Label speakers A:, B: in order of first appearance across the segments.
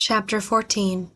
A: Chapter 14.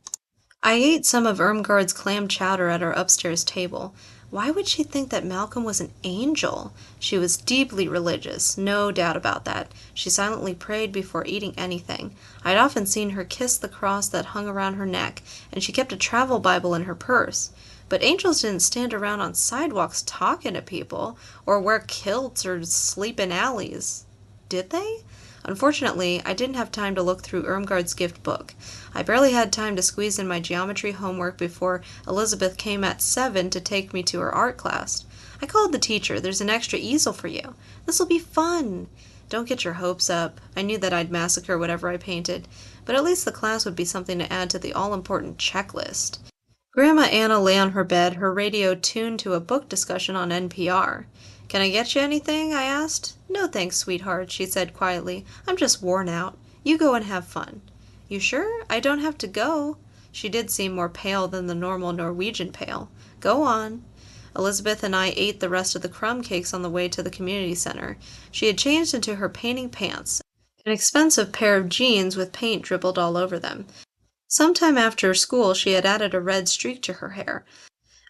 A: I ate some of Irmgard's clam chowder at our upstairs table. Why would she think that Malcolm was an angel? She was deeply religious, no doubt about that. She silently prayed before eating anything. I'd often seen her kiss the cross that hung around her neck, and she kept a travel Bible in her purse. But angels didn't stand around on sidewalks talking to people, or wear kilts or sleep in alleys. Did they? Unfortunately, I didn't have time to look through Irmgard's gift book. I barely had time to squeeze in my geometry homework before Elizabeth came at 7 to take me to her art class. I called the teacher. There's an extra easel for you. This'll be fun. Don't get your hopes up. I knew that I'd massacre whatever I painted, but at least the class would be something to add to the all-important checklist. Grandma Anna lay on her bed, her radio tuned to a book discussion on NPR. "Can I get you anything?" I asked. "No thanks, sweetheart," she said quietly. "I'm just worn out. You go and have fun." "You sure? I don't have to go." She did seem more pale than the normal Norwegian pale. "Go on." Elizabeth and I ate the rest of the crumb cakes on the way to the community center. She had changed into her painting pants, an expensive pair of jeans with paint dribbled all over them. Sometime after school she had added a red streak to her hair.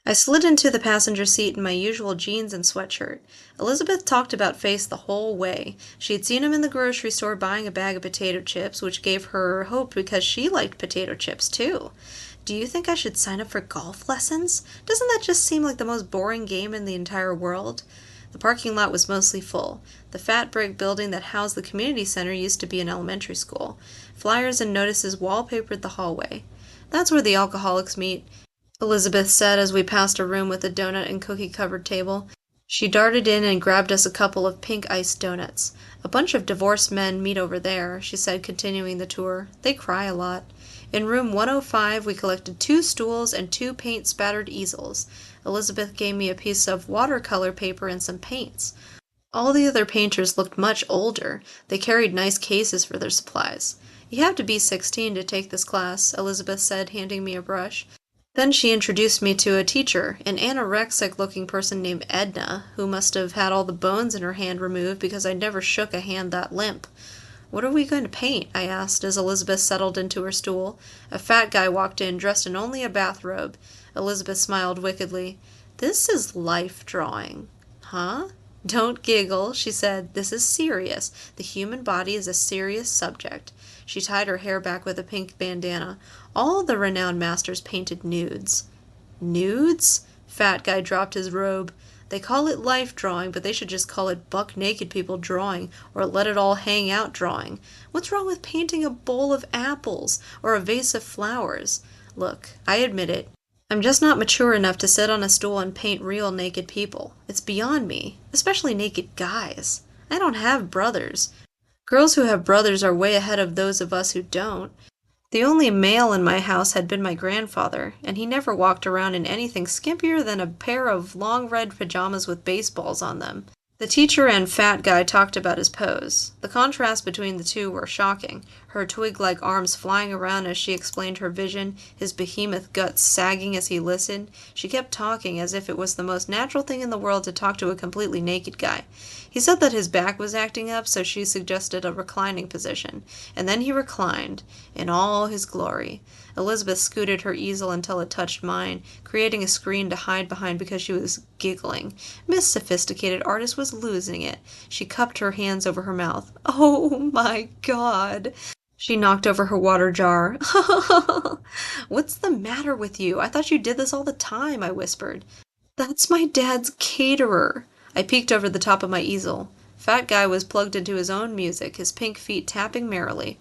A: I slid into the passenger seat in my usual jeans and sweatshirt. Elizabeth talked about Face the whole way. She had seen him in the grocery store buying a bag of potato chips, which gave her hope because she liked potato chips too. "Do you think I should sign up for golf lessons? Doesn't that just seem like the most boring game in the entire world?" The parking lot was mostly full. The fat brick building that housed the community center used to be an elementary school. Flyers and notices wallpapered the hallway. "That's where the alcoholics meet," Elizabeth said as we passed a room with a donut and cookie-covered table. She darted in and grabbed us a couple of pink iced donuts. "A bunch of divorced men meet over there," she said, continuing the tour. "They cry a lot." In room 105 we collected 2 stools and 2 paint-spattered easels. Elizabeth gave me a piece of watercolor paper and some paints. All the other painters looked much older. They carried nice cases for their supplies. "You have to be 16 to take this class," Elizabeth said, handing me a brush. Then she introduced me to a teacher, an anorexic-looking person named Edna, who must have had all the bones in her hand removed because I never shook a hand that limp. "What are we going to paint?" I asked as Elizabeth settled into her stool. A fat guy walked in, dressed in only a bathrobe. Elizabeth smiled wickedly. "This is life drawing." "Huh?" "Don't giggle," she said. "This is serious. The human body is a serious subject." She tied her hair back with a pink bandana. "All the renowned masters painted nudes." "Nudes?" Fat guy dropped his robe. "They call it life drawing, but they should just call it buck-naked people drawing, or let it all hang out drawing. What's wrong with painting a bowl of apples, or a vase of flowers? Look, I admit it. I'm just not mature enough to sit on a stool and paint real naked people. It's beyond me, especially naked guys. I don't have brothers. Girls who have brothers are way ahead of those of us who don't. The only male in my house had been my grandfather, and he never walked around in anything skimpier than a pair of long red pajamas with baseballs on them." The teacher and fat guy talked about his pose. The contrast between the two were shocking, her twig-like arms flying around as she explained her vision, his behemoth guts sagging as he listened. She kept talking as if it was the most natural thing in the world to talk to a completely naked guy. He said that his back was acting up, so she suggested a reclining position. And then he reclined, in all his glory. Elizabeth scooted her easel until it touched mine, creating a screen to hide behind because she was giggling. Miss Sophisticated Artist was losing it. She cupped her hands over her mouth. "Oh my God!" She knocked over her water jar. "What's the matter with you? I thought you did this all the time," I whispered. "That's my dad's caterer." I peeked over the top of my easel. Fat guy was plugged into his own music, his pink feet tapping merrily.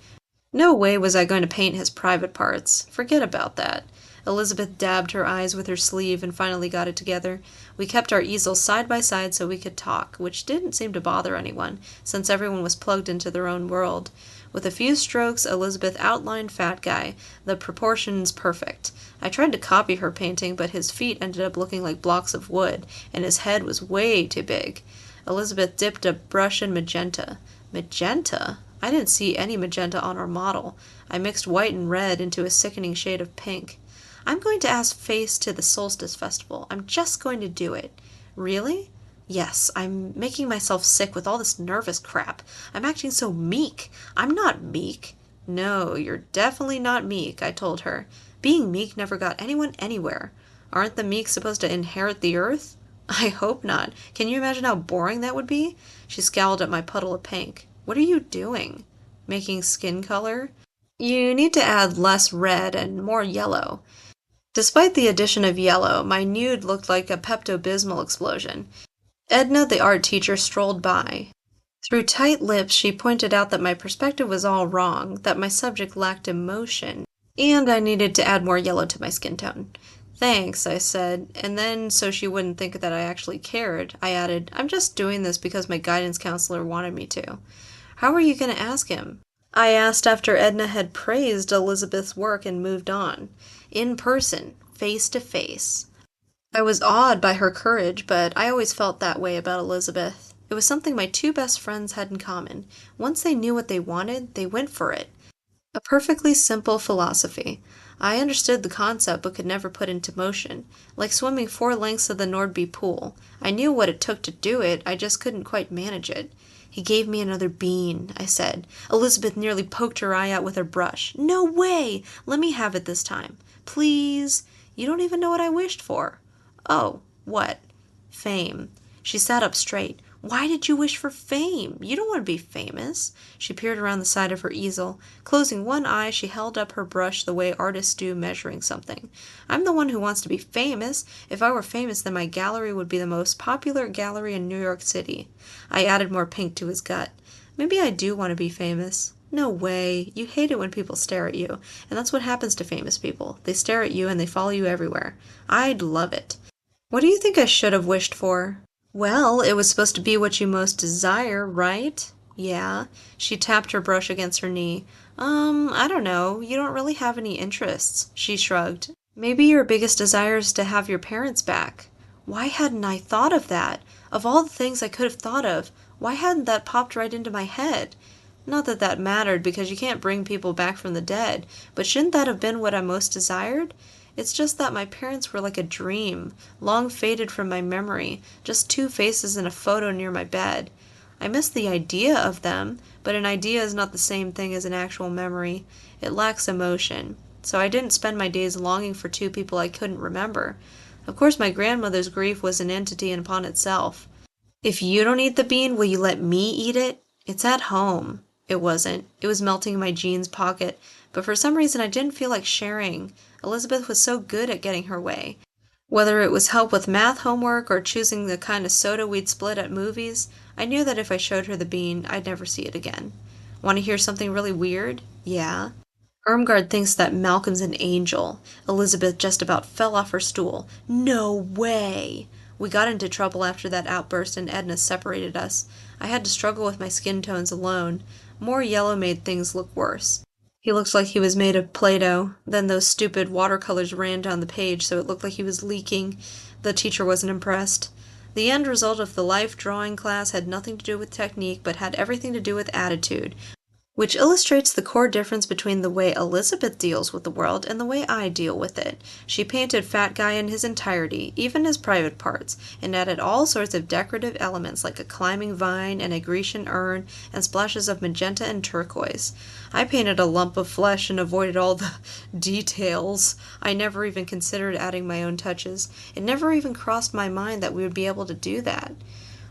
A: No way was I going to paint his private parts. Forget about that. Elizabeth dabbed her eyes with her sleeve and finally got it together. We kept our easels side by side so we could talk, which didn't seem to bother anyone, since everyone was plugged into their own world. With a few strokes, Elizabeth outlined Fat Guy, the proportions perfect. I tried to copy her painting, but his feet ended up looking like blocks of wood, and his head was way too big. Elizabeth dipped a brush in magenta. Magenta? I didn't see any magenta on our model. I mixed white and red into a sickening shade of pink. "I'm going to ask Face to the Solstice Festival. I'm just going to do it." "Really?" "Yes, I'm making myself sick with all this nervous crap. I'm acting so meek. I'm not meek." No, you're definitely not meek, I told her. Being meek never got anyone anywhere. Aren't the meek supposed to inherit the earth? I hope not. Can you imagine how boring that would be? She scowled at my puddle of pink. What are you doing? Making skin color? You need to add less red and more yellow. Despite the addition of yellow, my nude looked like a Pepto-Bismol explosion. Edna, the art teacher, strolled by. Through tight lips, she pointed out that my perspective was all wrong, that my subject lacked emotion, and I needed to add more yellow to my skin tone. Thanks, I said, and then, so she wouldn't think that I actually cared, I added, I'm just doing this because my guidance counselor wanted me to. How are you going to ask him? I asked after Edna had praised Elizabeth's work and moved on. In person, face to face. I was awed by her courage, but I always felt that way about Elizabeth. It was something my two best friends had in common. Once they knew what they wanted, they went for it. A perfectly simple philosophy. I understood the concept but could never put into motion. Like swimming 4 lengths of the Nordby pool. I knew what it took to do it, I just couldn't quite manage it. He gave me another bean, I said. Elizabeth nearly poked her eye out with her brush. No way! Let me have it this time. Please? You don't even know what I wished for. Oh, what? Fame. She sat up straight. Why did you wish for fame? You don't want to be famous. She peered around the side of her easel. Closing one eye, she held up her brush the way artists do measuring something. I'm the one who wants to be famous. If I were famous, then my gallery would be the most popular gallery in New York City. I added more pink to his gut. Maybe I do want to be famous. No way. You hate it when people stare at you. And that's what happens to famous people. They stare at you and they follow you everywhere. I'd love it. What do you think I should have wished for? Well, it was supposed to be what you most desire, right? Yeah. She tapped her brush against her knee. I don't know. You don't really have any interests. She shrugged. Maybe your biggest desire is to have your parents back. Why hadn't I thought of that? Of all the things I could have thought of, why hadn't that popped right into my head? Not that that mattered, because you can't bring people back from the dead, but shouldn't that have been what I most desired? It's just that my parents were like a dream, long faded from my memory, just 2 faces in a photo near my bed. I miss the idea of them, but an idea is not the same thing as an actual memory. It lacks emotion. So I didn't spend my days longing for 2 people I couldn't remember. Of course, my grandmother's grief was an entity upon itself. If you don't eat the bean, will you let me eat it? It's at home. It wasn't. It was melting in my jeans pocket, but for some reason I didn't feel like sharing. Elizabeth was so good at getting her way. Whether it was help with math homework or choosing the kind of soda we'd split at movies, I knew that if I showed her the bean, I'd never see it again. Want to hear something really weird? Yeah. Irmgard thinks that Malcolm's an angel. Elizabeth just about fell off her stool. No way! We got into trouble after that outburst and Edna separated us. I had to struggle with my skin tones alone. More yellow made things look worse. He looked like he was made of Play-Doh. Then those stupid watercolors ran down the page so it looked like he was leaking. The teacher wasn't impressed. The end result of the life drawing class had nothing to do with technique, but had everything to do with attitude, which illustrates the core difference between the way Elizabeth deals with the world and the way I deal with it. She painted Fat Guy in his entirety, even his private parts, and added all sorts of decorative elements like a climbing vine and a Grecian urn and splashes of magenta and turquoise. I painted a lump of flesh and avoided all the details. I never even considered adding my own touches. It never even crossed my mind that we would be able to do that.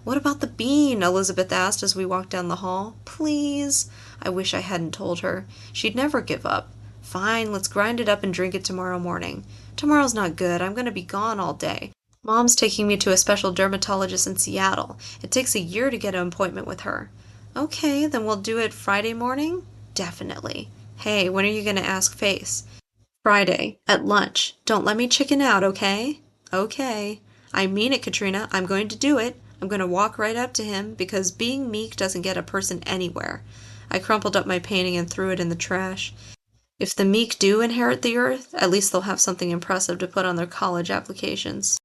A: What about the bean? Elizabeth asked as we walked down the hall. Please? I wish I hadn't told her. She'd never give up. Fine, let's grind it up and drink it tomorrow morning. Tomorrow's not good. I'm going to be gone all day. Mom's taking me to a special dermatologist in Seattle. It takes a year to get an appointment with her. Okay, then we'll do it Friday morning? Definitely. Hey, when are you going to ask Face? Friday, at lunch. Don't let me chicken out, okay? Okay. I mean it, Katrina. I'm going to do it. I'm going to walk right up to him, because being meek doesn't get a person anywhere. I crumpled up my painting and threw it in the trash. If the meek do inherit the earth, at least they'll have something impressive to put on their college applications.